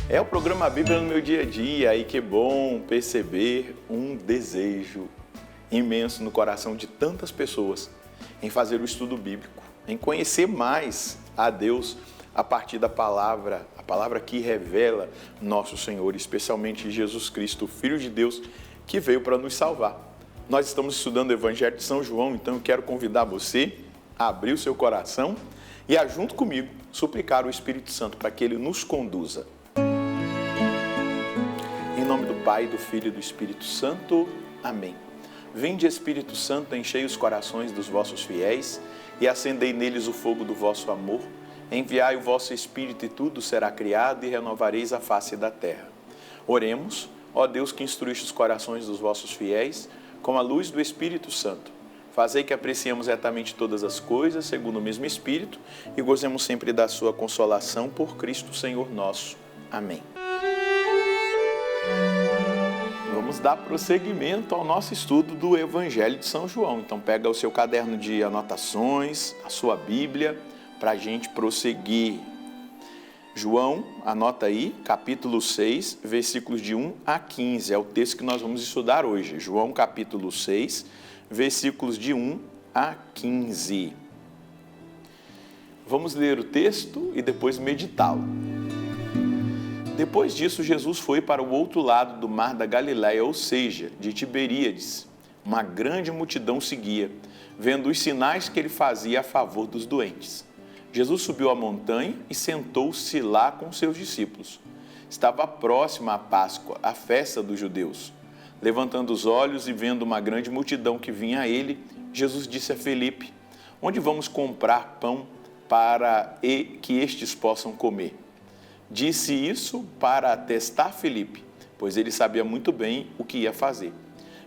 É o programa Bíblia no meu dia a dia, e que bom perceber um desejo imenso no coração de tantas pessoas em fazer o estudo bíblico, em conhecer mais a Deus a partir da palavra, a palavra que revela nosso Senhor, especialmente Jesus Cristo, o Filho de Deus, que veio para nos salvar. Nós estamos estudando o Evangelho de São João, então eu quero convidar você a abrir o seu coração e a, junto comigo, suplicar o Espírito Santo para que ele nos conduza. Em nome do Pai, do Filho e do Espírito Santo. Amém. Vinde, Espírito Santo, enchei os corações dos vossos fiéis e acendei neles o fogo do vosso amor. Enviai o vosso Espírito e tudo será criado e renovareis a face da terra. Oremos, ó Deus que instruíste os corações dos vossos fiéis com a luz do Espírito Santo. Fazei que apreciemos retamente todas as coisas, segundo o mesmo Espírito, e gozemos sempre da sua consolação por Cristo Senhor nosso. Amém. Vamos dar prosseguimento ao nosso estudo do Evangelho de São João. Então pega o seu caderno de anotações, a sua Bíblia, para a gente prosseguir. João, anota aí, capítulo 6, versículos de 1 a 15, é o texto que nós vamos estudar hoje. João, capítulo 6, versículos de 1 a 15. Vamos ler o texto e depois meditá-lo. Depois disso, Jesus foi para o outro lado do mar da Galileia, ou seja, de Tiberíades. Uma grande multidão seguia, vendo os sinais que ele fazia a favor dos doentes. Jesus subiu a montanha e sentou-se lá com seus discípulos. Estava próxima a Páscoa, a festa dos judeus. Levantando os olhos e vendo uma grande multidão que vinha a ele, Jesus disse a Felipe: onde vamos comprar pão para que estes possam comer? Disse isso para testar Felipe, pois ele sabia muito bem o que ia fazer.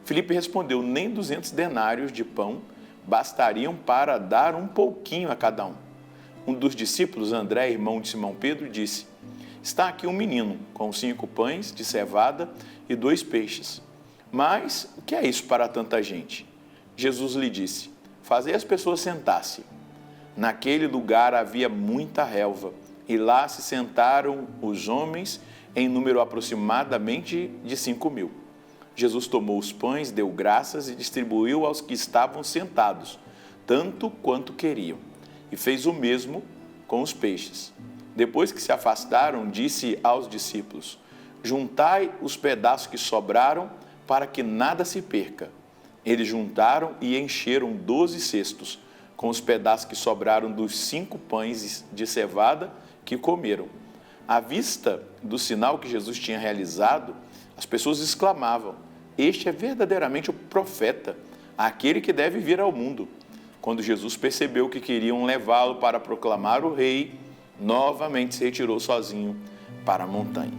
Felipe respondeu: nem 200 denários de pão bastariam para dar um pouquinho a cada um. Um dos discípulos, André, irmão de Simão Pedro, disse: está aqui um menino com 5 pães de cevada e 2 peixes. Mas o que é isso para tanta gente? Jesus lhe disse: fazei as pessoas sentar-se. Naquele lugar havia muita relva, e lá se sentaram os homens, em número aproximadamente de 5.000. Jesus tomou os pães, deu graças e distribuiu aos que estavam sentados, tanto quanto queriam, e fez o mesmo com os peixes. Depois que se afastaram, disse aos discípulos: juntai os pedaços que sobraram, para que nada se perca. Eles juntaram e encheram 12 cestos, com os pedaços que sobraram dos 5 pães de cevada que comeram. À vista do sinal que Jesus tinha realizado, as pessoas exclamavam: este é verdadeiramente o profeta, aquele que deve vir ao mundo. Quando Jesus percebeu que queriam levá-lo para proclamar o rei, novamente se retirou sozinho para a montanha.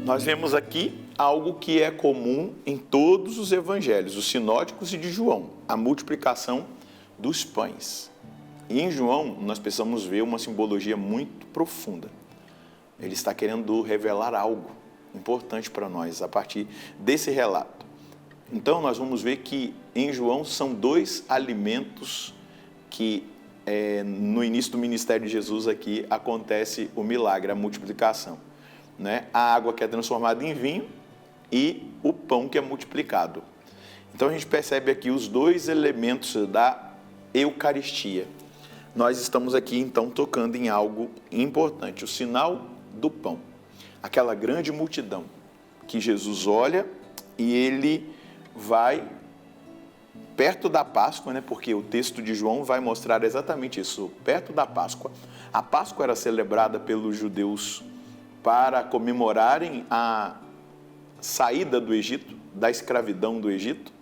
Nós vemos aqui algo que é comum em todos os evangelhos, os sinóticos e de João, a multiplicação dos pães. E em João, nós precisamos ver uma simbologia muito profunda. Ele está querendo revelar algo importante para nós a partir desse relato. Então, nós vamos ver que em João são 2 alimentos que no início do ministério de Jesus aqui acontece o milagre, a multiplicação, né? A água que é transformada em vinho e o pão que é multiplicado. Então, a gente percebe aqui os 2 elementos da Eucaristia. Nós estamos aqui, então, tocando em algo importante, o sinal do pão. Aquela grande multidão que Jesus olha e ele vai perto da Páscoa, né? Porque o texto de João vai mostrar exatamente isso, perto da Páscoa. A Páscoa era celebrada pelos judeus para comemorarem a saída do Egito, da escravidão do Egito.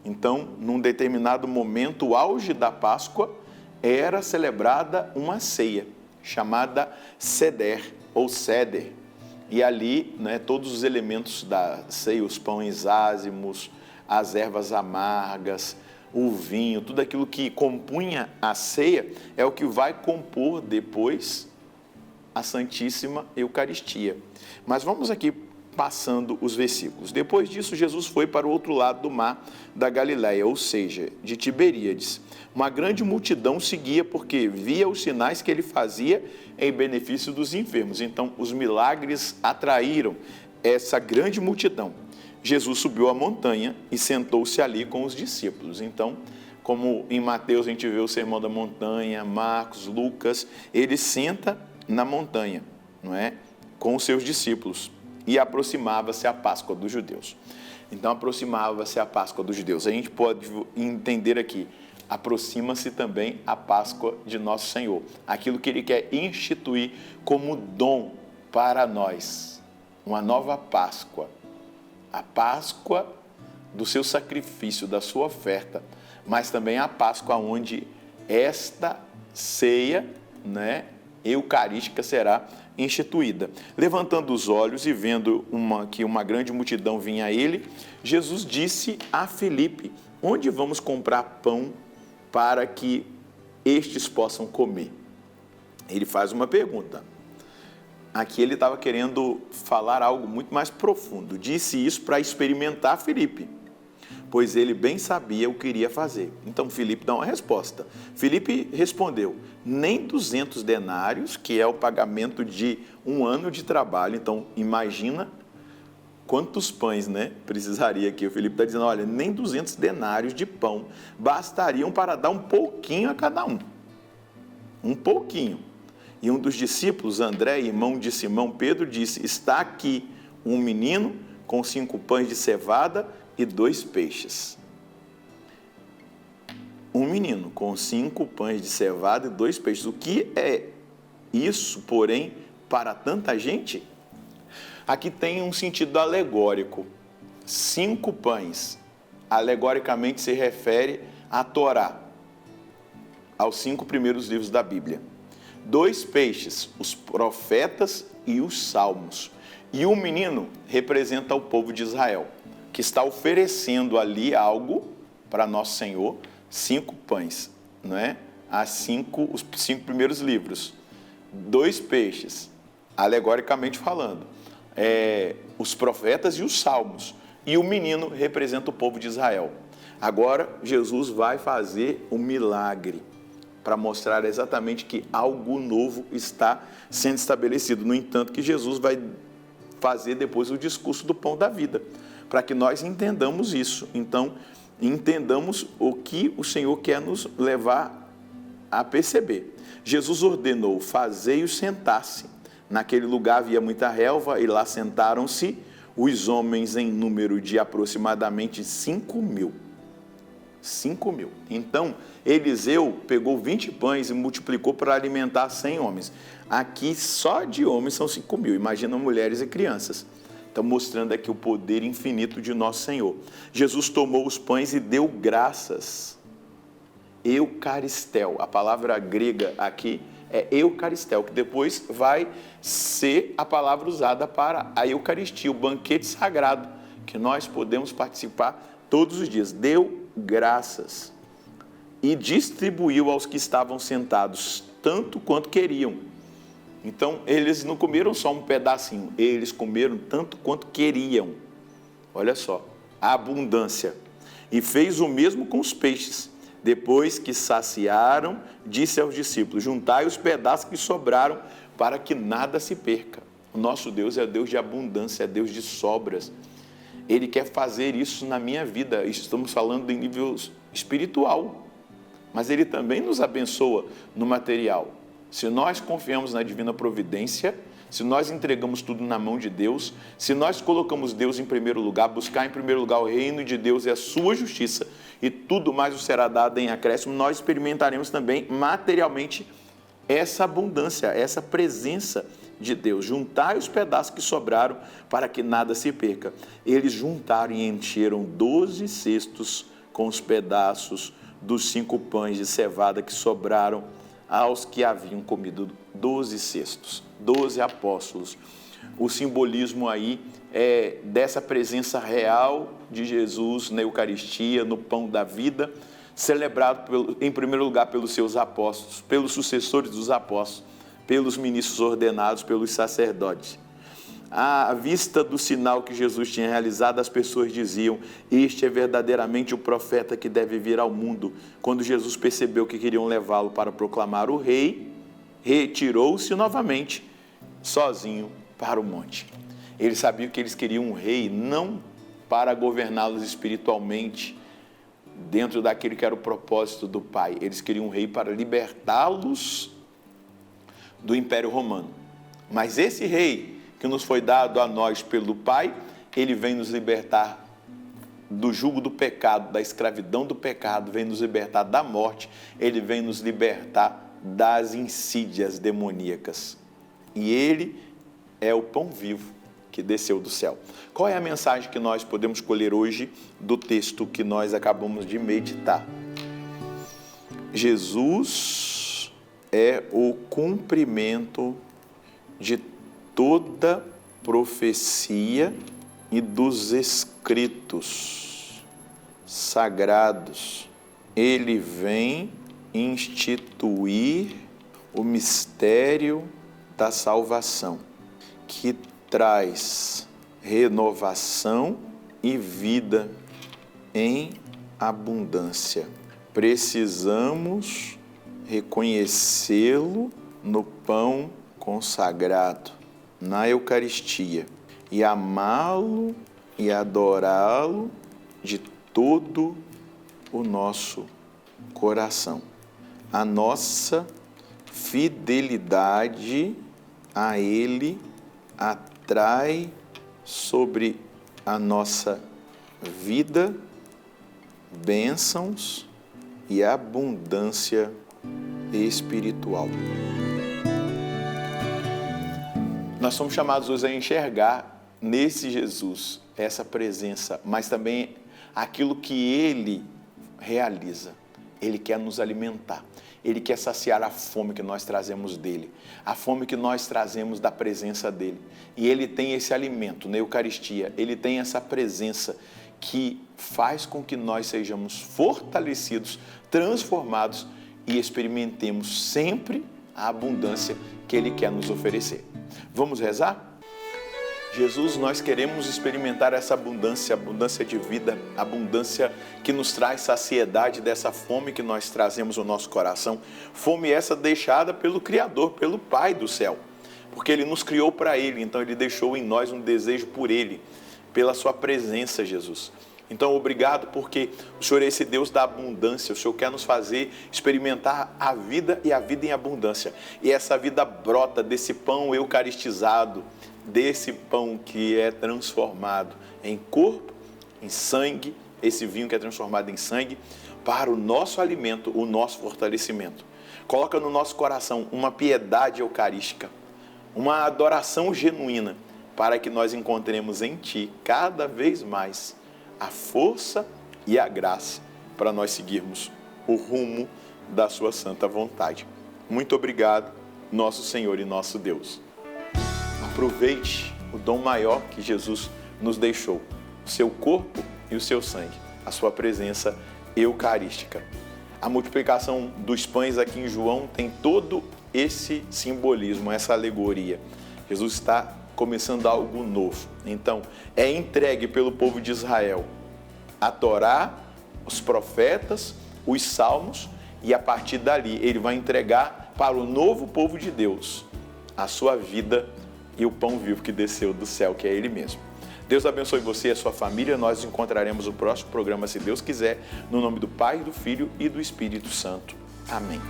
Então, num determinado momento, o auge da Páscoa, era celebrada uma ceia, chamada Seder, ou Seder. E ali, né, todos os elementos da ceia, os pães ázimos, as ervas amargas, o vinho, tudo aquilo que compunha a ceia, é o que vai compor depois a Santíssima Eucaristia. Mas vamos aqui passando os versículos. Depois disso, Jesus foi para o outro lado do mar da Galileia, ou seja, de Tiberíades. Uma grande multidão seguia porque via os sinais que ele fazia em benefício dos enfermos. Então, os milagres atraíram essa grande multidão. Jesus subiu a montanha e sentou-se ali com os discípulos. Então, como em Mateus a gente vê o Sermão da Montanha, Marcos, Lucas, ele senta na montanha, não é? Com os seus discípulos. E aproximava-se a Páscoa dos judeus. Então, aproximava-se a Páscoa dos judeus. A gente pode entender aqui, aproxima-se também a Páscoa de nosso Senhor. Aquilo que ele quer instituir como dom para nós. Uma nova Páscoa. A Páscoa do seu sacrifício, da sua oferta. Mas também a Páscoa onde esta ceia, né, eucarística será instituída. Levantando os olhos e vendo que uma grande multidão vinha a ele, Jesus disse a Filipe: onde vamos comprar pão para que estes possam comer? Ele faz uma pergunta. Aqui ele estava querendo falar algo muito mais profundo. Disse isso para experimentar Filipe, pois ele bem sabia o que iria fazer. Então, Filipe dá uma resposta. Filipe respondeu: nem 200 denários, que é o pagamento de um ano de trabalho. Então, imagina quantos pães, né, precisaria aqui. O Filipe está dizendo, olha, nem 200 denários de pão bastariam para dar um pouquinho a cada um. Um pouquinho. E um dos discípulos, André, irmão de Simão Pedro, disse: está aqui um menino com 5 pães de cevada e 2 peixes. Um menino com 5 pães de cevada e 2 peixes. O que é isso, porém, para tanta gente? Aqui tem um sentido alegórico. 5 pães, alegoricamente se refere à Torá, aos 5 primeiros livros da Bíblia. 2 peixes, os profetas e os salmos. E o menino representa o povo de Israel, que está oferecendo ali algo para nosso Senhor, 5 pães, não é? Os 5 primeiros livros. 2 peixes, alegoricamente falando, os profetas e os salmos. E o menino representa o povo de Israel. Agora, Jesus vai fazer um milagre para mostrar exatamente que algo novo está sendo estabelecido. No entanto, que Jesus vai fazer depois o discurso do pão da vida, para que nós entendamos isso. Então, entendamos o que o Senhor quer nos levar a perceber. Jesus ordenou: fazei-os sentar-se. Naquele lugar havia muita relva e lá sentaram-se os homens em número de aproximadamente 5.000. 5.000. Então, Eliseu pegou 20 pães e multiplicou para alimentar 100 homens. Aqui, só de homens são 5.000. Imagina mulheres e crianças. Então, mostrando aqui o poder infinito de nosso Senhor. Jesus tomou os pães e deu graças. Eucaristel. A palavra grega aqui é eucaristel, que depois vai ser a palavra usada para a Eucaristia, o banquete sagrado, que nós podemos participar todos os dias. Deu graças e distribuiu aos que estavam sentados, tanto quanto queriam. Então, eles não comeram só um pedacinho, eles comeram tanto quanto queriam. Olha só, a abundância. E fez o mesmo com os peixes. Depois que saciaram, disse aos discípulos: juntai os pedaços que sobraram, para que nada se perca. O nosso Deus é Deus de abundância, é Deus de sobras. Ele quer fazer isso na minha vida. Estamos falando em nível espiritual, mas Ele também nos abençoa no material. Se nós confiamos na divina providência, se nós entregamos tudo na mão de Deus, se nós colocamos Deus em primeiro lugar, buscar em primeiro lugar o reino de Deus e a sua justiça, e tudo mais nos será dado em acréscimo, nós experimentaremos também materialmente essa abundância, essa presença de Deus. Juntai os pedaços que sobraram para que nada se perca. Eles juntaram e encheram 12 cestos com os pedaços dos 5 pães de cevada que sobraram aos que haviam comido. 12 cestos, 12 apóstolos. O simbolismo aí é dessa presença real de Jesus na Eucaristia, no pão da vida, celebrado em primeiro lugar pelos seus apóstolos, pelos sucessores dos apóstolos, pelos ministros ordenados, pelos sacerdotes. À vista do sinal que Jesus tinha realizado, as pessoas diziam: este é verdadeiramente o profeta que deve vir ao mundo. Quando Jesus percebeu que queriam levá-lo para proclamar o rei, retirou-se novamente, sozinho, para o monte. Ele sabia que eles queriam um rei não para governá-los espiritualmente, dentro daquele que era o propósito do Pai. Eles queriam um rei para libertá-los do Império Romano. Mas esse rei que nos foi dado a nós pelo Pai, ele vem nos libertar do jugo do pecado, da escravidão do pecado, vem nos libertar da morte, ele vem nos libertar das insídias demoníacas. E ele é o pão vivo que desceu do céu. Qual é a mensagem que nós podemos colher hoje do texto que nós acabamos de meditar? Jesus é o cumprimento de toda profecia e dos escritos sagrados. Ele vem instituir o mistério da salvação, que traz renovação e vida em abundância. Precisamos reconhecê-lo no pão consagrado, na Eucaristia, e amá-lo e adorá-lo de todo o nosso coração. A nossa fidelidade a Ele atrai sobre a nossa vida bênçãos e abundância espiritual. Nós somos chamados hoje a enxergar nesse Jesus essa presença, mas também aquilo que Ele realiza. Ele quer nos alimentar. Ele quer saciar a fome que nós trazemos dele, a fome que nós trazemos da presença dele. E ele tem esse alimento na Eucaristia, ele tem essa presença que faz com que nós sejamos fortalecidos, transformados e experimentemos sempre a abundância que ele quer nos oferecer. Vamos rezar? Jesus, nós queremos experimentar essa abundância, abundância de vida, abundância que nos traz saciedade dessa fome que nós trazemos no nosso coração. Fome essa deixada pelo Criador, pelo Pai do céu, porque Ele nos criou para Ele, então Ele deixou em nós um desejo por Ele, pela Sua presença, Jesus. Então, obrigado porque o Senhor é esse Deus da abundância, o Senhor quer nos fazer experimentar a vida e a vida em abundância. E essa vida brota desse pão eucaristizado, desse pão que é transformado em corpo, em sangue, esse vinho que é transformado em sangue, para o nosso alimento, o nosso fortalecimento. Coloca no nosso coração uma piedade eucarística, uma adoração genuína, para que nós encontremos em Ti cada vez mais a força e a graça para nós seguirmos o rumo da Sua santa vontade. Muito obrigado, nosso Senhor e nosso Deus. Aproveite o dom maior que Jesus nos deixou, o seu corpo e o seu sangue, a sua presença eucarística. A multiplicação dos pães aqui em João tem todo esse simbolismo, essa alegoria. Jesus está começando algo novo. Então, é entregue pelo povo de Israel a Torá, os profetas, os salmos, e a partir dali ele vai entregar para o novo povo de Deus a sua vida e o pão vivo que desceu do céu, que é Ele mesmo. Deus abençoe você e a sua família. Nós nos encontraremos no próximo programa, se Deus quiser, no nome do Pai, do Filho e do Espírito Santo. Amém.